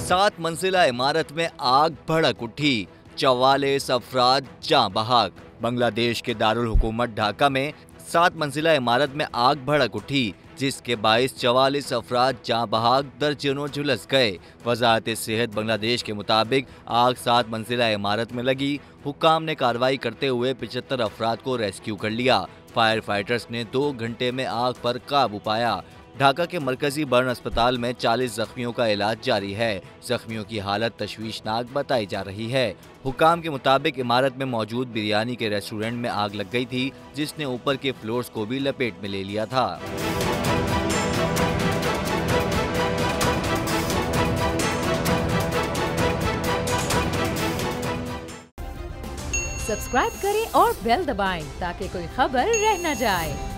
7 मंजिला इमारत में आग भड़क उठी, 44 अफराद जाँ बहक। बांग्लादेश के दारुल हुकूमत ढाका में 7 मंजिला इमारत में आग भड़क उठी, जिसके बाइस 44 अफराद जाँ बहक, दर्जनों झुलस गए। वजारत सेहत बांग्लादेश के मुताबिक आग 7 मंजिला इमारत में लगी। हुक्काम ने कार्रवाई करते हुए 75 अफराद को रेस्क्यू कर लिया। फायर फाइटर्स ने 2 घंटे में आग पर काबू पाया। ढाका के मरकजी बर्न अस्पताल में 40 जख्मियों का इलाज जारी है। जख्मियों की हालत तशवीशनाक बताई जा रही है। हुक्काम के मुताबिक इमारत में मौजूद बिरयानी के रेस्टोरेंट में आग लग गई थी, जिसने ऊपर के फ्लोर्स को भी लपेट में ले लिया था। सब्सक्राइब करें और बेल दबाएं ताकि कोई खबर रह न जाए।